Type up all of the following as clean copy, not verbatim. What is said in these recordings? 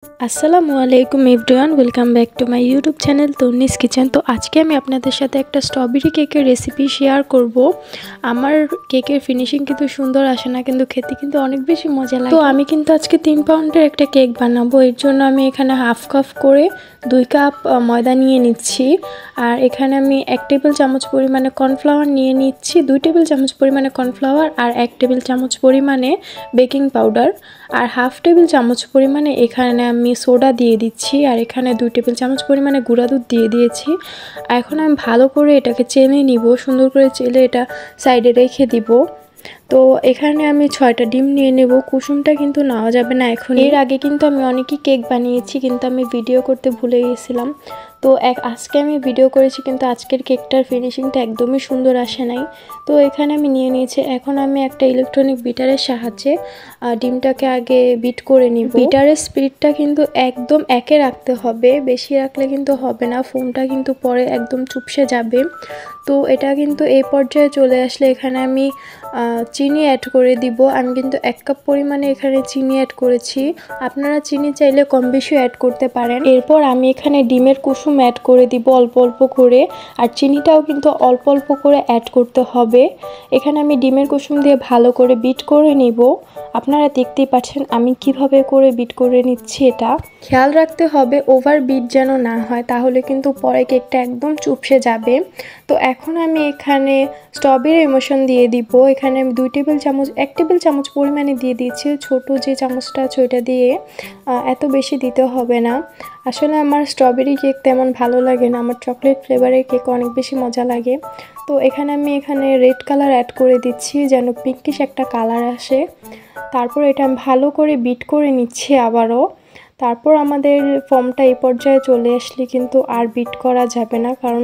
আসসালামু আলাইকুম everyone, welcome back to my YouTube channel Tonni's kitchen. তো আজকে আমি আপনাদের সাথে একটা স্ট্রবেরি কেকের রেসিপি শেয়ার করব। আমার কেকের ফিনিশিং কিন্তু সুন্দর আসে না, কিন্তু খেতে কিন্তু অনেক বেশি মজা লাগে। তো আমি কিন্তু আজকে 3 পাউন্ডের একটা কেক বানাবো। এর জন্য আমি এখানে হাফ কাপ করে 2 কাপ ময়দা নিয়ে নিচ্ছি। আর এখানে আমি 1 টেবিল চামচ পরিমাণে কর্নফ্লাওয়ার নিয়ে নিচ্ছি, 2 টেবিল চামচ পরিমাণে কর্নফ্লাওয়ার আর 1 টেবিল চামচ পরিমাণে বেকিং পাউডার আর হাফ টেবিল চামচ পরিমাণে এখানে আমি সোডা দিয়ে দিচ্ছি। আর এখানে 2 টেবিল চামচ পরিমাণে গুঁড়া দুধ দিয়ে দিয়েছি। এখন আমি ভালো করে এটাকে চেলে নিব, সুন্দর করে চেলে এটা সাইডে রেখে দিব। তো এখানে আমি 6টা ডিম নিয়ে নেব। কুসুমটা কিন্তু নেওয়া যাবে না এখন। এর আগে কিন্তু আমি অনেকই কেক বানিয়েছি, কিন্তু আমি ভিডিও করতে ভুলে গিয়েছিলাম। তো আজকে আমি ভিডিও করেছি, কিন্তু আজকের কেকটার ফিনিশিংটা একদমই সুন্দর আসে নাই। তো এখানে আমি নিয়ে নিয়েছি। এখন আমি একটা ইলেকট্রনিক বিটারের সাহায্যে ডিমটাকে আগে বিট করে নিব। বিটারের স্পিডটা কিন্তু একদম একে রাখতে হবে, বেশি রাখলে কিন্তু হবে না, ফোমটা কিন্তু পরে একদম চুপসে যাবে। তো এটা কিন্তু এই পর্যায়ে চলে আসলে এখানে আমি চিনি অ্যাড করে দিব। আমি কিন্তু 1 কাপ পরিমাণে এখানে চিনি অ্যাড করেছি, আপনারা চিনি চাইলে কম বেশি অ্যাড করতে পারেন। এরপর আমি এখানে ডিমের কুসুম অ্যাড করে দিব অল্প অল্প করে, আর চিনিটাও কিন্তু অল্প অল্প করে অ্যাড করতে হবে। এখানে আমি ডিমের কুসুম দিয়ে ভালো করে বিট করে নিব। আপনারা দেখতেই পাচ্ছেন আমি কিভাবে করে বিট করে নিচ্ছি। এটা খেয়াল রাখতে হবে ওভার বিট যেন না হয়, তাহলে কিন্তু পরে কেকটা একদম চুপসে যাবে। তো এখন আমি এখানে স্ট্রবেরি ইমোশন দিয়ে দিব। এখানে আমি 1 টেবিল চামচ পরিমাণে দিয়ে দিচ্ছি। ছোট যে চামচটা আছে ওইটা দিয়ে, এত বেশি দিতে হবে না। আসলে আমার স্ট্রবেরি কেক তেমন ভালো লাগে না, আমার চকলেট ফ্লেভারের কেক অনেক বেশি মজা লাগে। তো এখানে আমি রেড কালার অ্যাড করে দিচ্ছি যেন পিঙ্কিশ একটা কালার আসে। তারপর এটা আমি ভালো করে বিট করে নিচ্ছি আবারও। তারপর আমাদের ফর্মটা এই পর্যায়ে চলে আসলে কিন্তু আর বিট করা যাবে না, কারণ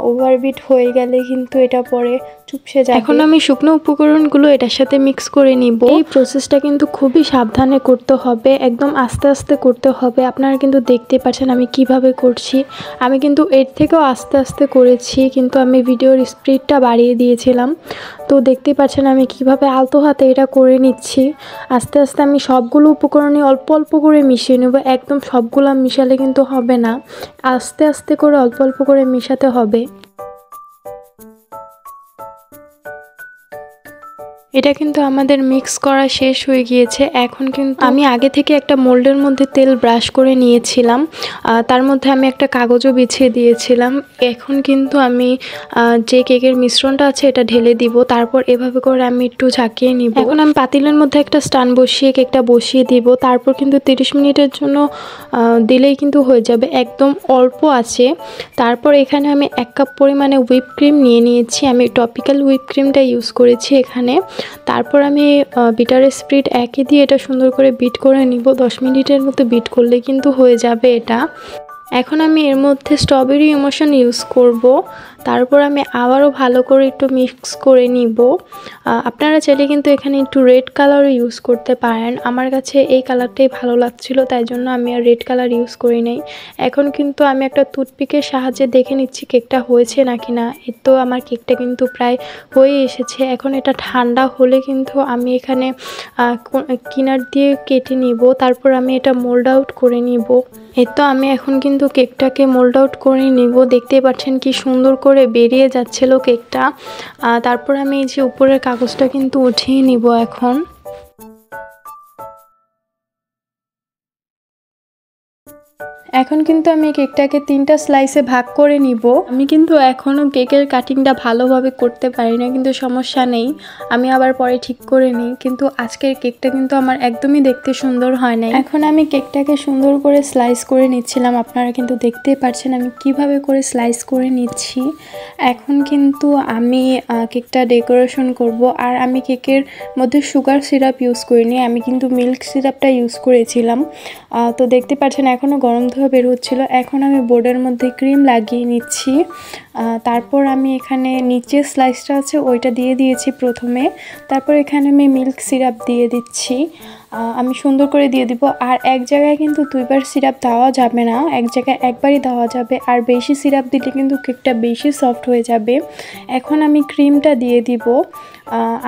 ওভার বিট হয়ে গেলে কিন্তু এটা পরে চুপসে যাবে। এখন আমি শুকনো উপকরণগুলো এটার সাথে মিক্স করে নিব। এই প্রসেসটা কিন্তু খুবই সাবধানে করতে হবে, একদম আস্তে আস্তে করতে হবে। আপনারা কিন্তু দেখতে পাচ্ছেন আমি কিভাবে করছি। আমি কিন্তু এর থেকেও আস্তে আস্তে করেছি, কিন্তু আমি ভিডিওর স্পিডটা বাড়িয়ে দিয়েছিলাম। তো দেখতে পাচ্ছেন আমি কিভাবে আলতো হাতে এটা করে নিচ্ছি। আস্তে আস্তে আমি সবগুলো উপকরণই অল্প অল্প করে মিশিয়ে নেব। একদম সবগুলো মিশালে কিন্তু হবে না, আস্তে আস্তে করে অল্প অল্প করে মিশাতে হবে। এটা কিন্তু আমাদের মিক্স করা শেষ হয়ে গিয়েছে। এখন কিন্তু আমি আগে থেকে একটা মোল্ডের মধ্যে তেল ব্রাশ করে নিয়েছিলাম, তার মধ্যে আমি একটা কাগজও বিছিয়ে দিয়েছিলাম। এখন কিন্তু আমি যে কেকের মিশ্রণটা আছে এটা ঢেলে দিব। তারপর এভাবে করে আমি একটু ঝাঁকিয়ে নিব। এখন আমি পাতিলের মধ্যে একটা স্ট্যান্ড বসিয়ে কেকটা বসিয়ে দিব। তারপর কিন্তু 30 মিনিটের জন্য দিলেই কিন্তু হয়ে যাবে, একদম অল্প আছে। তারপর এখানে আমি 1 কাপ পরিমাণে হুইপ ক্রিম নিয়ে নিয়েছি। আমি টপিক্যাল হুইপ ক্রিমটা ইউজ করেছি এখানে। তারপর আমি বিটারের স্পিড একই দিয়ে এটা সুন্দর করে বিট করে নিব। 10 মিনিটের মতো বিট করলে কিন্তু হয়ে যাবে এটা। এখন আমি এর মধ্যে স্ট্রবেরি ইমোশন ইউজ করব। তারপর আমি আবারও ভালো করে একটু মিক্স করে নিব। আপনারা চাইলে কিন্তু এখানে একটু রেড কালারও ইউজ করতে পারেন। আমার কাছে এই কালারটাই ভালো লাগছিল, তাই জন্য আমি আর রেড কালার ইউজ করি নাই। এখন কিন্তু আমি একটা টুথপিকের সাহায্যে দেখে নিচ্ছি কেকটা হয়েছে নাকি না। এর তো আমার কেকটা কিন্তু প্রায় হয়ে এসেছে। এখন এটা ঠান্ডা হলে কিন্তু আমি এখানে কিনার দিয়ে কেটে নিব। তারপর আমি এটা মোল্ড আউট করে নিব। এই তো আমি এখন কিন্তু কেকটাকে মোল্ড আউট করে নিব। দেখতেই পাচ্ছেন কি সুন্দর করে বেরিয়ে যাচ্ছিল কেকটা। তারপর আমি এই যে উপরের কাগজটা কিন্তু উঠিয়ে নিব এখন। এখন কিন্তু আমি কেকটাকে 3টা স্লাইসে ভাগ করে নিব। আমি কিন্তু এখনও কেকের কাটিংটা ভালোভাবে করতে পারি না, কিন্তু সমস্যা নেই, আমি আবার পরে ঠিক করে নিই। কিন্তু আজকের কেকটা কিন্তু আমার একদমই দেখতে সুন্দর হয় নাই। এখন আমি কেকটাকে সুন্দর করে স্লাইস করে নিচ্ছিলাম। আপনারা কিন্তু দেখতেই পাচ্ছেন আমি কিভাবে করে স্লাইস করে নিচ্ছি। এখন কিন্তু আমি কেকটা ডেকোরেশন করব। আর আমি কেকের মধ্যে সুগার সিরাপ ইউজ করিনি, আমি কিন্তু মিল্ক সিরাপটা ইউজ করেছিলাম। তো দেখতে পাচ্ছেন এখনও গরম ধোয়া বের হচ্ছিল। এখন আমি বোর্ডের মধ্যে ক্রিম লাগিয়ে নিচ্ছি। তারপর আমি এখানে নিচে স্লাইসটা আছে ওইটা দিয়ে দিয়েছি প্রথমে। তারপর এখানে আমি মিল্ক সিরাপ দিয়ে দিচ্ছি। আমি সুন্দর করে দিয়ে দিব। আর এক জায়গায় কিন্তু দুইবার সিরাপ দেওয়া যাবে না, এক জায়গায় একবারই দেওয়া যাবে। আর বেশি সিরাপ দিলে কিন্তু কেকটা বেশি সফট হয়ে যাবে। এখন আমি ক্রিমটা দিয়ে দিব।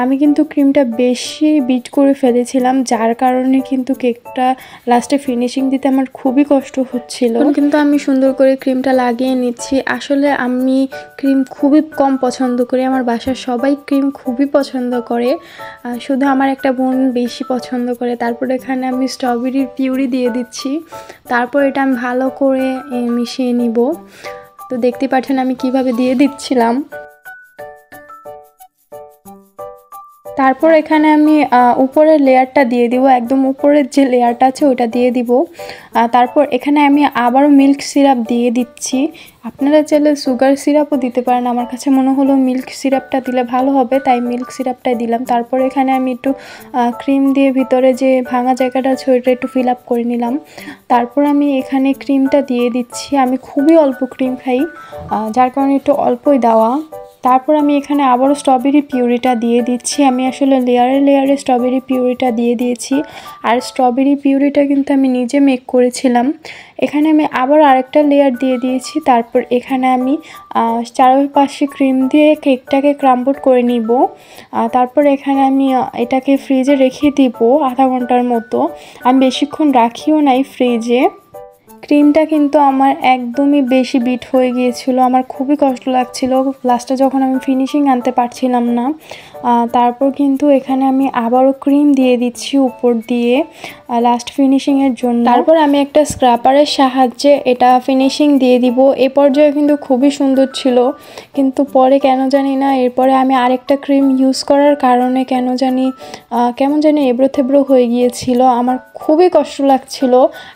আমি কিন্তু ক্রিমটা বেশি বিট করে ফেলেছিলাম, যার কারণে কিন্তু কেকটা লাস্টে ফিনিশিং দিতে আমার খুবই কষ্ট হচ্ছিল। কিন্তু আমি সুন্দর করে ক্রিমটা লাগিয়ে নিচ্ছি। আসলে আমি ক্রিম খুবই কম পছন্দ করি, আমার বাসার সবাই ক্রিম খুবই পছন্দ করে, শুধু আমার একটা বোন বেশি পছন্দ করে। তারপর এখানে আমি স্ট্রবেরির পিউরি দিয়ে দিচ্ছি। তারপর এটা আমি ভালো করে মিশিয়ে নিব। তো দেখতে পাচ্ছেন আমি কিভাবে দিয়ে দিচ্ছিলাম। তারপর এখানে আমি উপরের লেয়ারটা দিয়ে দিব, একদম উপরের যে লেয়ারটা আছে ওটা দিয়ে দিব। তারপর এখানে আমি আবারও মিল্ক সিরাপ দিয়ে দিচ্ছি। আপনারা চাইলে সুগার সিরাপও দিতে পারেন, আমার কাছে মনে হলো মিল্ক সিরাপটা দিলে ভালো হবে, তাই মিল্ক সিরাপটাই দিলাম। তারপর এখানে আমি একটু ক্রিম দিয়ে ভিতরে যে ভাঙা জায়গাটা আছে ওইটা একটু ফিল আপ করে নিলাম। তারপর আমি এখানে ক্রিমটা দিয়ে দিচ্ছি। আমি খুবই অল্প ক্রিম খাই, যার কারণে একটু অল্পই দেওয়া। তারপর আমি এখানে আবারও স্ট্রবেরি পিউরিটা দিয়ে দিচ্ছি। আমি আসলে লেয়ারে লেয়ারে স্ট্রবেরি পিউরিটা দিয়ে দিয়েছি। আর স্ট্রবেরি পিউরিটা কিন্তু আমি নিজে মেক করেছিলাম। এখানে আমি আবার আরেকটা লেয়ার দিয়ে দিয়েছি। তারপর এখানে আমি চারপাশে ক্রিম দিয়ে কেকটাকে ক্রাম্বল করে নিব। তারপর এখানে আমি এটাকে ফ্রিজে রেখে দিব আধা ঘন্টার মতো। আমি বেশিক্ষণ রাখিও নাই ফ্রিজে। ক্রিমটা কিন্তু আমার একদমই বেশি বিট হয়ে গিয়েছিল, আমার খুবই কষ্ট লাগছিল লাস্টে যখন আমি ফিনিশিং আনতে পারছিলাম না। তারপর কিন্তু এখানে আমি আবারও ক্রিম দিয়ে দিচ্ছি উপর দিয়ে লাস্ট ফিনিশিংয়ের জন্য। তারপর আমি একটা স্ক্রাপারের সাহায্যে এটা ফিনিশিং দিয়ে দিব। এ পর্যায়ে কিন্তু খুবই সুন্দর ছিল, কিন্তু পরে কেন জানি না, এরপরে আমি আরেকটা ক্রিম ইউজ করার কারণে কেমন জানি এবড়ো থেবড়ো হয়ে গিয়েছিল। আমার খুবই কষ্ট লাগছিল,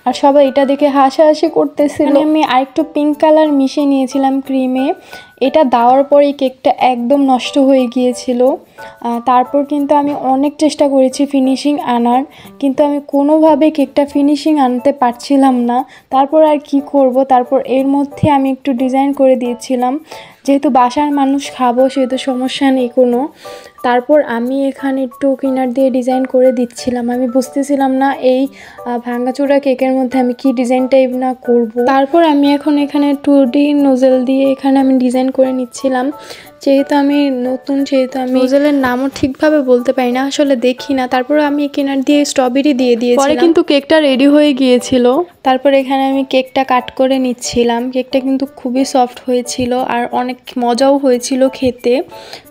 আর সবাই এটা দেখে হাসাহাসি করতেছিল। আমি আরেকটু পিঙ্ক কালার মিশিয়ে নিয়েছিলাম ক্রিমে। এটা দেওয়ার পরেই কেকটা একদম নষ্ট হয়ে গিয়েছিল। তারপর কিন্তু আমি অনেক চেষ্টা করেছি ফিনিশিং আনার, কিন্তু আমি কোনোভাবে কেকটা ফিনিশিং আনতে পারছিলাম না। তারপর আর কি করব, তারপর এর মধ্যে আমি একটু ডিজাইন করে দিয়েছিলাম, যেহেতু বাসার মানুষ খাবো সেহেতু সমস্যা নেই কোনো। তারপর আমি এখানে একটু কিনার দিয়ে ডিজাইন করে দিচ্ছিলাম। আমি বুঝতেছিলাম না এই ভাঙাচোরা কেকের মধ্যে আমি কি ডিজাইনটাই না করব। তারপর আমি এখন এখানে 2D নোজেল দিয়ে এখানে আমি ডিজাইন করে নিচ্ছিলাম। যেহেতু আমি নতুন, সেহেতু আমি নোজেলের নামও ঠিকভাবে বলতে পারি না, আসলে দেখি না। তারপর আমি কিনার দিয়ে স্ট্রবেরি দিয়ে দিয়েছিলাম। পরে কিন্তু কেকটা রেডি হয়ে গিয়েছিল। তারপর এখানে আমি কেকটা কাট করে নিচ্ছিলাম। কেকটা কিন্তু খুবই সফট হয়েছিল আর অনেক মজাও হয়েছিল খেতে।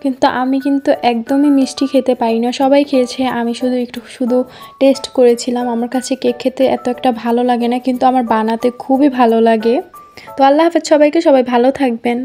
কিন্তু আমি কিন্তু একদমই মিষ্টি খেতে পারি না, সবাই খেয়েছে, আমি শুধু টেস্ট করেছিলাম। আমার কাছে কেক খেতে এত একটা ভালো লাগে না, কিন্তু আমার বানাতে খুবই ভালো লাগে। তো আল্লাহ হাফেজ সবাইকে, সবাই ভালো থাকবেন।